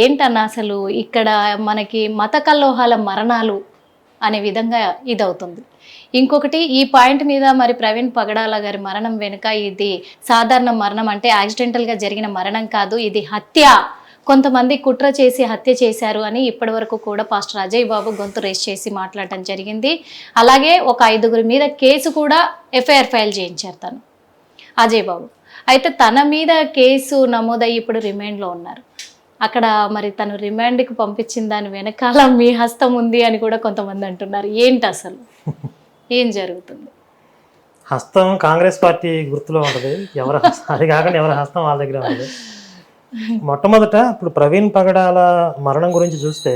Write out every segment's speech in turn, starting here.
ఏంటన్నా అసలు ఇక్కడ మనకి మత కల్లోహాల మరణాలు అనే విధంగా ఇదవుతుంది. ఇంకొకటి ఈ పాయింట్ మీద మరి ప్రవీణ్ పగడాల గారి మరణం వెనుక ఇది సాధారణ మరణం అంటే యాక్సిడెంటల్గా జరిగిన మరణం కాదు, ఇది హత్య, కొంతమంది కుట్ర చేసి హత్య చేశారు అని ఇప్పటి వరకు కూడా పాస్టర్ అజయ్ బాబు గొంతు రేస్ చేసి మాట్లాడటం జరిగింది. అలాగే ఒక 5గురి మీద కేసు కూడా ఎఫ్ఐఆర్ ఫైల్ చేయించారు తను అజయ్ బాబు. అయితే తన మీద కేసు నమోదయ్యి ఇప్పుడు రిమాండ్లో ఉన్నారు. అక్కడ మరి తను రిమాండ్కి పంపించిన దాని వెనకాల మీ హస్తం ఉంది అని కూడా కొంతమంది అంటున్నారు. ఏంటి అసలు ఏం జరుగుతుంది? హస్తం కాంగ్రెస్ పార్టీ గుర్తులో ఉంటుంది, ఎవరి అది కాకుండా ఎవరి హస్తం వాళ్ళ దగ్గర ఉంటుంది. మొట్టమొదట ఇప్పుడు ప్రవీణ్ పగడాల మరణం గురించి చూస్తే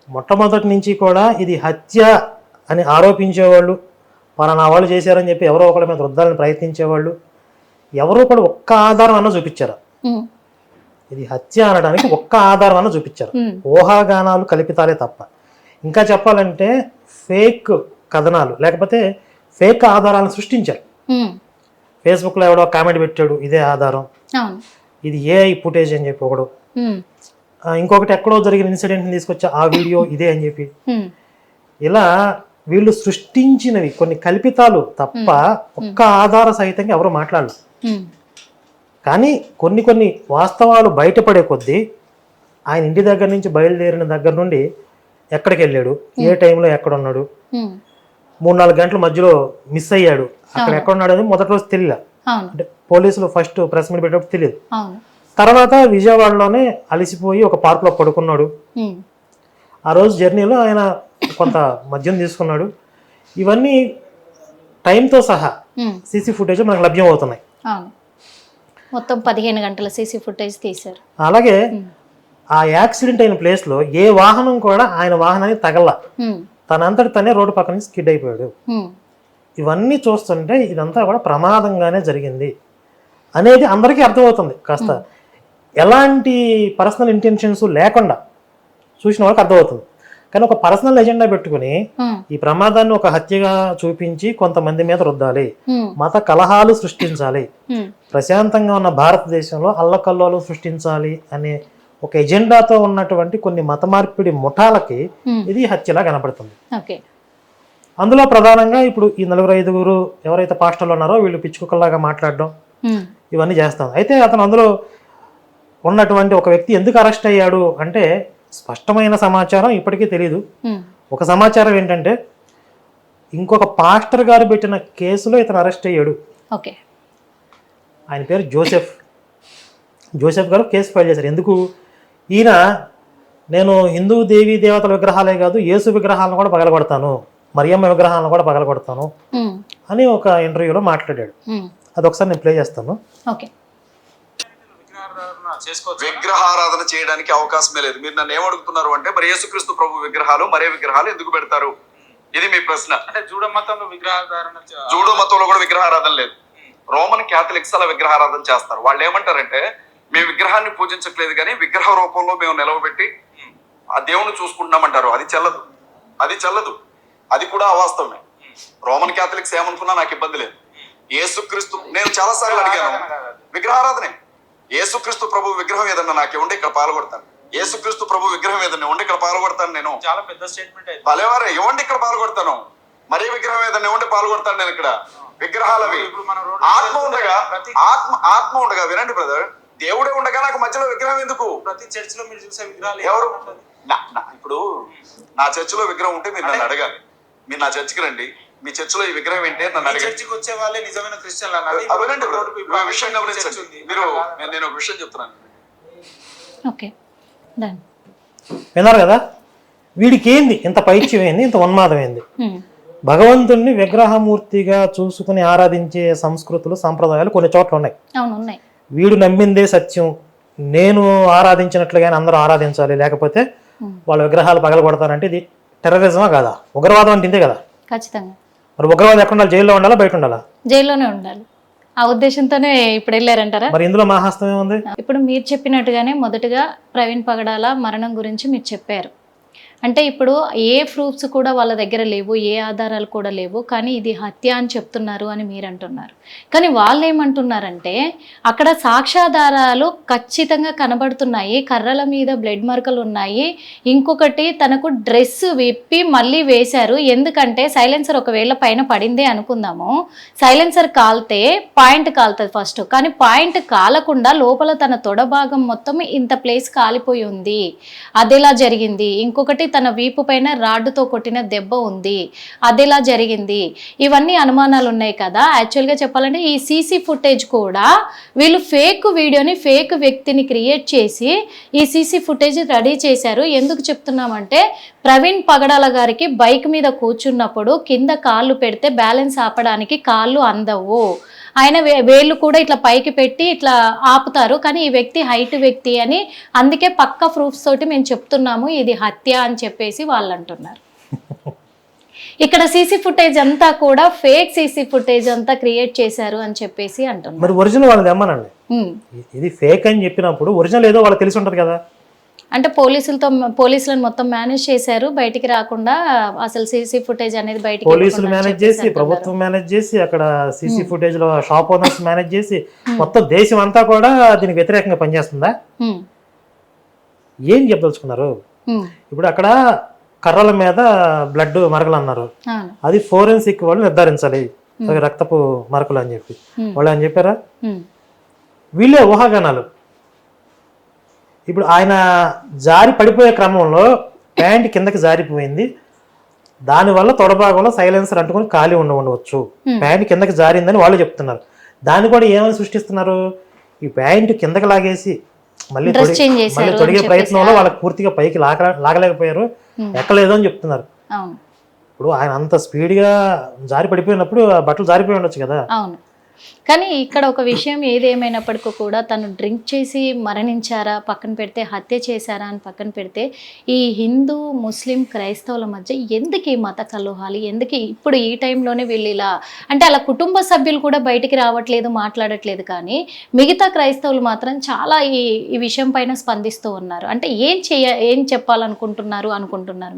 మొట్టమొదటి నుంచి కూడా ఇది హత్య అని ఆరోపించేవాళ్ళు, పలానా వాళ్ళు చేశారని చెప్పి ఎవరో ఒకరి మీద రుద్దాలని ప్రయత్నించేవాళ్ళు ఎవరో కూడా ఒక్క ఆధారం అన్న చూపించారు. ఇది హత్య అనడానికి ఒక్క ఆధారం అన్న చూపించారు. ఊహాగానాలు కల్పితాలే తప్ప. ఇంకా చెప్పాలంటే ఫేక్ కథనాలు లేకపోతే ఫేక్ ఆధారాలను సృష్టించారు. ఫేస్బుక్లో ఎవడో కామెంట్ పెట్టాడు, ఇదే ఆధారం, ఇది ఏఐ ఫుటేజ్ అని చెప్పి ఒకడు, ఇంకొకటి ఎక్కడో జరిగిన ఇన్సిడెంట్ని తీసుకొచ్చి ఆ వీడియో ఇదే అని చెప్పి, ఇలా వీళ్ళు సృష్టించినవి కొన్ని కల్పితాలు తప్ప ఒక్క ఆధార సహితంగా ఎవరు మాట్లాడలేదు. కానీ కొన్ని వాస్తవాలు బయటపడే కొద్దీ ఆయన ఇంటి దగ్గర నుంచి బయలుదేరిన దగ్గర నుండి ఎక్కడికి వెళ్ళాడు, ఏ టైంలో ఎక్కడ ఉన్నాడు, 3-4 గంటల మధ్యలో మిస్ అయ్యాడు, అక్కడ ఎక్కడ ఉన్నాడు అని మొదటి రోజు తెలియదు. అంటే పోలీసులు ఫస్ట్ ప్రెస్ మీట్ పెట్టేటప్పుడు తెలియదు. తర్వాత విజయవాడలోనే అలసిపోయి ఒక పార్కులో పడుకున్నాడు. ఆ రోజు జర్నీలో ఆయన కొంత మద్యం తీసుకున్నాడు. ఇవన్నీ టైంతో సహా సీసీ ఫుటేజ్ మనకు లభ్యం అవుతున్నాయి. మొత్తం 15 గంటల సీసీ ఫుటేజ్ తీశారు. అలాగే ఆ యాక్సిడెంట్ అయిన ప్లేస్ లో ఏ వాహనం కూడా ఆయన వాహనానికి తగల, తనంతటి తనే రోడ్డు పక్కన స్కిడ్ అయిపోయాడు. ఇవన్నీ చూస్తుంటే ఇదంతా కూడా ప్రమాదంగానే జరిగింది అనేది అందరికీ అర్థమవుతుంది. కాస్త ఎలాంటి పర్సనల్ ఇంటెన్షన్స్ లేకుండా చూసిన వాళ్ళకి అర్థమవుతుంది. కానీ ఒక పర్సనల్ ఎజెండా పెట్టుకుని ఈ ప్రమాదాన్ని ఒక హత్యగా చూపించి కొంతమంది మీద రుద్దాలి, మత కలహాలు సృష్టించాలి, ప్రశాంతంగా ఉన్న భారతదేశంలో అల్లకల్లోలు సృష్టించాలి అనే ఒక ఎజెండాతో ఉన్నటువంటి కొన్ని మత మార్పిడి ముఠాలకి ఇది హత్యలా కనపడుతుంది. అందులో ప్రధానంగా ఇప్పుడు ఈ 4-5 ఎవరైతే పాస్టర్లు ఉన్నారో వీళ్ళు పిచ్చుకుక్కల్లాగా మాట్లాడడం ఇవన్నీ చేస్తాం. అయితే అతను అందులో ఉన్నటువంటి ఒక వ్యక్తి ఎందుకు అరెస్ట్ అయ్యాడు అంటే స్పష్టమైన సమాచారం ఇప్పటికీ తెలియదు. ఒక సమాచారం ఏంటంటే ఇంకొక పాస్టర్ గారు పెట్టిన కేసులో ఇతను అరెస్ట్ అయ్యాడు. ఆయన పేరు జోసెఫ్ గారు కేసు ఫైల్ చేశారు. ఎందుకు? ఈయన నేను హిందూ దేవీ దేవతల విగ్రహాలే కాదు యేసు విగ్రహాలను కూడా పగలగొడతాను, మరియమ్మ విగ్రహాలను కూడా పగలగొడతాను అని ఒక ఇంటర్వ్యూలో మాట్లాడాడు. అది ఒకసారి నేను ప్లే చేస్తాను. విగ్రహారాధన చేయడానికి అవకాశమే లేదు. మీరు నన్ను ఏమడుగుతున్నారు అంటే మరి యేసుక్రీస్తు ప్రభు విగ్రహాలు మరే విగ్రహాలు ఎందుకు పెడతారు, ఇది మీ ప్రశ్న. అంటే జూడో మతంలో విగ్రహారాధన, జూడో మతంలో కూడా విగ్రహారాధన లేదు. రోమన్ క్యాథలిక్స్ అలా విగ్రహారాధన చేస్తారు. వాళ్ళు ఏమంటారంటే మేము విగ్రహాన్ని పూజించట్లేదు కానీ విగ్రహ రూపంలో మేము నిలవబెట్టి ఆ దేవుని చూసుకుంటున్నామంటారు. అది చెల్లదు. అది కూడా అవాస్తవమే. రోమన్ క్యాథలిక్స్ ఏమనుకున్నా నాకు ఇబ్బంది లేదు. యేసుక్రీస్తు, నేను చాలా సార్లు అడిగాను, విగ్రహారాధనే. యేసుక్రీస్తు ప్రభు విగ్రహం ఏదన్నా నాకు ఇవ్వండి, ఇక్కడ పాల్గొడతాను. యేసుక్రీస్తు ప్రభు విగ్రహం ఏదన్నా ఇవ్వండి, ఇక్కడ పాల్గొడతాను. నేను చాలా పెద్ద స్టేట్మెంట్. భలేవారే, ఇవ్వండి ఇక్కడ పాల్గొడతాను. మరే విగ్రహం ఏదన్నా ఇవ్వండి, పాల్గొడతాను. నేను ఇక్కడ విగ్రహాలవి ఆత్మ ఉండగా వినండి బ్రదర్, దేవుడే ఉండగా నాకు మధ్యలో విగ్రహం ఎందుకు? ప్రతి చర్చ్ లో మీరు చూసే విగ్రహాలు ఎవరు? ఇప్పుడు నా చర్చిలో విగ్రహం ఉంటే మీరు నన్ను అడగాలి. మీరు నా చర్చికి రండి, మీ చర్చిలో ఈ విగ్రహం ఏంటి అని నన్ను అడగాలి. చర్చికి వచ్చే వాళ్ళే నిజమైన క్రిస్టియన్లు అన్నది విషయం గమనించండి. నేను ఒక విషయం చెప్తున్నాను. విన్నారు కదా, వీడికి ఏంది ఇంత పైత్యం ఏంది, ఇంత ఉన్మాదం ఏంది? భగవంతుణ్ణి విగ్రహమూర్తిగా చూసుకుని ఆరాధించే సంస్కృతులు సంప్రదాయాలు కొన్ని చోట్ల ఉన్నాయి. వీడు నమ్మిందే సత్యం, నేను ఆరాధించినట్లుగానే అందరూ ఆరాధించాలి, లేకపోతే వాళ్ళ విగ్రహాలు పగలగొడతారంటే ఇది టెర్రరిజమా కాదా? ఉగ్రవాదం అంటే ఇంతే కదా. ఖచ్చితంగా. మరి ఉగ్రవాదం ఎక్కడ ఉండాలి? జైల్లో ఉండాలా, బయట ఉండాలా? జైల్లోనే ఉండాలి. ఆ ఉద్దేశంతోనే ఇప్పుడు వెళ్ళారంటారా? మరి ఇందులో మా హస్తం ఏముంది? ఇప్పుడు మీరు చెప్పినట్టుగానే మొదటగా ప్రవీణ్ పగడాల మరణం గురించి మీరు చెప్పారు. అంటే ఇప్పుడు ఏ ప్రూఫ్స్ కూడా వాళ్ళ దగ్గర లేవు, ఏ ఆధారాలు కూడా లేవు, కానీ ఇది హత్య అని చెప్తున్నారు అని మీరు అంటున్నారు. కానీ వాళ్ళు ఏమంటున్నారంటే అక్కడ సాక్ష్యాధారాలు ఖచ్చితంగా కనబడుతున్నాయి, కర్రల మీద బ్లడ్ మార్కులు ఉన్నాయి, ఇంకొకటి తనకు డ్రెస్ విప్పి మళ్ళీ వేశారు. ఎందుకంటే సైలెన్సర్ ఒకవేళ పైన పడిందే అనుకుందాము, సైలెన్సర్ కాలితే పాయింట్ కాలుతుంది ఫస్ట్, కానీ పాయింట్ కాలకుండా లోపల తన తొడ భాగం మొత్తం ఇంత ప్లేస్ కాలిపోయి ఉంది, అదెలా జరిగింది. ఇంకొకటి తన వీపు పైన రాడ్డుతో కొట్టిన దెబ్బ ఉంది, అదెలా జరిగింది. ఇవన్నీ అనుమానాలు ఉన్నాయి కదా. యాక్చువల్గా చెప్పాలంటే ఈ సీసీ ఫుటేజ్ కూడా వీళ్ళు ఫేక్ వీడియోని, ఫేక్ వ్యక్తిని క్రియేట్ చేసి ఈ సీసీ ఫుటేజ్ రెడీ చేశారు. ఎందుకు చెప్తున్నామంటే ప్రవీణ్ పగడాల గారికి బైక్ మీద కూర్చున్నప్పుడు కింద కాళ్ళు పెడితే బ్యాలెన్స్ ఆపడానికి కాళ్ళు అందవు, ఆయన వేళ్ళు కూడా ఇట్లా పైకి పెట్టి ఇట్లా ఆపుతారు, కానీ ఈ వ్యక్తి హైట్ వ్యక్తి అని, అందుకే పక్క ప్రూఫ్స్ తోటి మేము చెప్తున్నాము ఇది హత్య అని చెప్పేసి వాళ్ళు అంటున్నారు. ఇక్కడ సీసీ ఫుటేజ్ అంతా కూడా ఫేక్ సీసీ ఫుటేజ్ అంతా క్రియేట్ చేశారు అని చెప్పేసి అంటున్నారు. మరి ఒరిజినల్ వాళ్ళది తెమ్మనండి. ఇది ఫేక్ అని చెప్పినప్పుడు ఒరిజినల్ ఏదో వాళ్ళకి తెలిసి ఉంటది కదా. అంటే పోలీసులను మొత్తం మేనేజ్ చేశారు, బయటికి రాకుండా అసలు సీసీ ఫుటేజ్ అనేది బయటికి పోలీసులు మేనేజ్ చేసి, ప్రభుత్వం మేనేజ్ చేసి, అక్కడ సీసీ ఫుటేజ్ లో షాప్ ఓనర్స్ మేనేజ్ చేసి, మొత్తం దేశం అంతా కూడా దీనికి వ్యతిరేకంగా పనిచేస్తుందా? ఏం చెప్పదలుచుకున్నారు? ఇప్పుడు అక్కడ కర్రల మీద బ్లడ్ మరకలు అన్నారు, అది ఫోరెన్సిక్ వాళ్ళు నిర్ధారించాలి అవి రక్తపు మరకలు అని చెప్పి వాళ్ళు అని చెప్పారా? వీళ్ళే ఊహాగానాలు. ఇప్పుడు ఆయన జారి పడిపోయే క్రమంలో ప్యాంట్ కిందకి జారిపోయింది, దానివల్ల తొడభాగంలో సైలెన్సర్ అంటుకొని ఖాళీ ఉండవచ్చు, ప్యాంట్ కిందకి జారిందని వాళ్ళు చెప్తున్నారు. దాన్ని కూడా ఏమని సృష్టిస్తున్నారు, ఈ ప్యాంట్ కిందకి లాగేసి మళ్ళీ తొడిగే ప్రయత్నంలో వాళ్ళకి పూర్తిగా పైకి లాగలేకపోయారు, ఎక్కలేదు అని చెప్తున్నారు. ఇప్పుడు ఆయన అంత స్పీడ్గా జారి పడిపోయినప్పుడు బట్టలు జారిపోయి ఉండొచ్చు కదా. కానీ ఇక్కడ ఒక విషయం ఏదేమైనప్పటికీ కూడా తను డ్రింక్ చేసి మరణించారా పక్కన పెడితే, హత్య చేశారా అని పక్కన పెడితే, ఈ హిందూ ముస్లిం క్రైస్తవుల మధ్య ఎందుకు ఈ మత కలహాలు, ఎందుకు ఇప్పుడు ఈ టైంలోనే వీళ్ళు ఇలా అంటే అలా కుటుంబ సభ్యులు కూడా బయటికి రావట్లేదు, మాట్లాడట్లేదు, కానీ మిగతా క్రైస్తవులు మాత్రం చాలా ఈ విషయం పైన స్పందిస్తూ ఉన్నారు. అంటే ఏం చెప్పాలనుకుంటున్నారు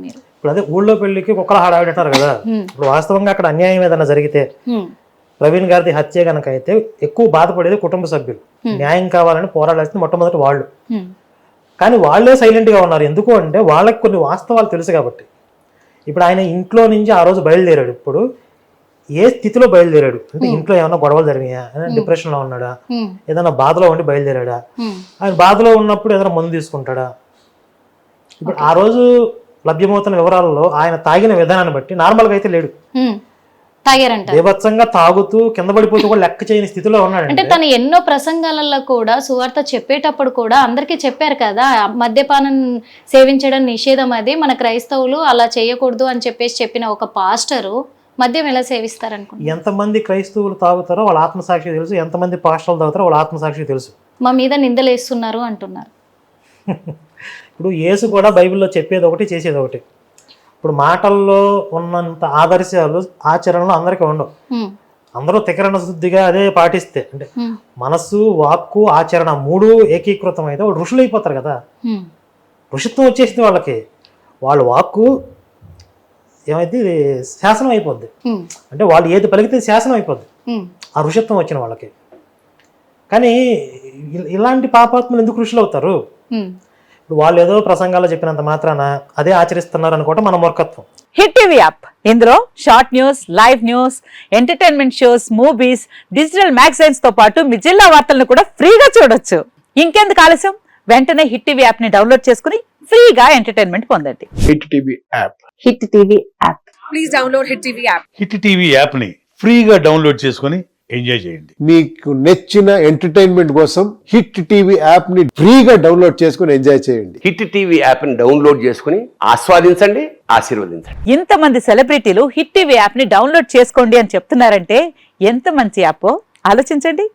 మీరు? ఇప్పుడు అదే ఊళ్ళో పెళ్లికి కుక్కల హాడాడంటారు కదా. ఇప్పుడు వాస్తవంగా అక్కడ అన్యాయం ఏదైనా జరిగితే, ప్రవీణ్ గారిది హత్య కనుక అయితే ఎక్కువ బాధపడేది కుటుంబ సభ్యులు, న్యాయం కావాలని పోరాడాల్సింది మొట్టమొదటి వాళ్ళు. కానీ వాళ్ళే సైలెంట్ గా ఉన్నారు. ఎందుకు అంటే వాళ్ళకి కొన్ని వాస్తవాలు తెలుసు కాబట్టి. ఇప్పుడు ఆయన ఇంట్లో నుంచి ఆ రోజు బయలుదేరాడు, ఇప్పుడు ఏ స్థితిలో బయలుదేరాడు అంటే ఇంట్లో ఏమైనా గొడవలు జరిగాయా, డిప్రెషన్ లో ఉన్నాడా, ఏదైనా బాధలో ఉండి బయలుదేరాడా, ఆయన బాధలో ఉన్నప్పుడు ఏదైనా మందు తీసుకుంటాడా. ఇప్పుడు ఆ రోజు లభ్యమవుతున్న వివరాలలో ఆయన తాగిన విధానాన్ని బట్టి నార్మల్ గా అయితే లేడు, బీభత్సంగా తాగుతూ కింద పడిపోతూ కూడా లెక్క చేయని స్థితిలో ఉన్నాడు. అంటే తను ఎన్నో ప్రసంగాలలో కూడా సువార్త చెప్పేటప్పుడు కూడా అందరికీ చెప్పారు కదా, మద్యపానం సేవించడం నిషేధం, అది మన క్రైస్తవులు అలా చేయకూడదు అని చెప్పేసి చెప్పిన ఒక పాస్టరు మద్యం ఎలా సేవిస్తారనుకుంటున్నారు? ఎంతమంది క్రైస్తవులు తాగుతారో వాళ్ళ ఆత్మసాక్షి తెలుసు, ఎంతమంది పాస్టర్లు తాగుతారో వాళ్ళ ఆత్మసాక్షి తెలుసు. మా మీద నిందలేస్తున్నారు అంటున్నారు. ఇప్పుడు యేసు కూడా బైబిల్లో చెప్పేది ఒకటి, చేసేది ఒకటి. ఇప్పుడు మాటల్లో ఉన్నంత ఆదర్శాలు ఆచరణలో అందరికీ ఉండవు. అందరూ తికరణ శుద్ధిగా అదే పాటిస్తే, అంటే మనస్సు, వాక్కు, ఆచరణ మూడు ఏకీకృతం అయితే వాళ్ళు ఋషులు అయిపోతారు కదా. ఋషిత్వం వచ్చేసింది వాళ్ళకి, వాళ్ళ వాక్కు ఏమైతే శాసనం అయిపోద్ది, అంటే వాళ్ళు ఏది పలికితే శాసనం అయిపోద్ది ఆ ఋషిత్వం వచ్చిన వాళ్ళకి. కానీ ఇలాంటి పాపాత్మలు ఎందుకు ఋషులు అవుతారు? ఇప్పుడు వాళ్ళు ఏదో ప్రసంగాలు చెప్పినంత మాత్రాన అదే ఆచరిస్తున్నారు అనుకోవటం మన మూర్ఖత్వం. హిట్ టీవీ యాప్, ఇందులో short news, live news, entertainment shows, movies, digital magazines తో పాటు మీ జిల్లా వార్తలను కూడా ఫ్రీగా చూడొచ్చు. ఇంకెందుకు ఆలస్యం, వెంటనే హిట్ టీవీ యాప్ ని డౌన్లోడ్ చేసుకుని ఫ్రీగా ఎంటర్టైన్మెంట్ పొందండి. Hit TV app, hit TV app, please download hit TV app. Hit TV app ని ఫ్రీగా డౌన్లోడ్ చేసుకుని ఎంజాయ్ చేయండి. మీకు నచ్చిన ఎంటర్టైన్మెంట్ కోసం హిట్ టీవీ యాప్ ని ఫ్రీగా డౌన్లోడ్ చేసుకుని ఎంజాయ్ చేయండి. హిట్ టీవీ యాప్ ని డౌన్లోడ్ చేసుకుని ఆస్వాదించండి, ఆశీర్వదించండి. ఇంతమంది సెలబ్రిటీలు హిట్ టీవీ యాప్ ని డౌన్లోడ్ చేసుకోండి అని చెప్తున్నారంటే ఎంత మంచి యాప్ ఆలోచించండి.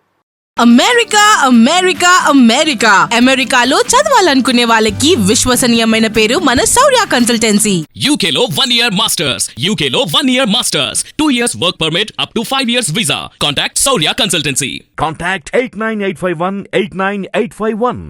అమెరికా అమెరికా అమెరికా అమెరికాలో చదవాలనుకునే వాళ్ళకి విశ్వసనీయమైన పేరు మన శౌర్య కన్సల్టెన్సీ. UK లో 1 year masters, UK లో 1 year masters, 2 years work permit up to 5 years visa. Contact Saurya Consultancy. Contact 89851 89851.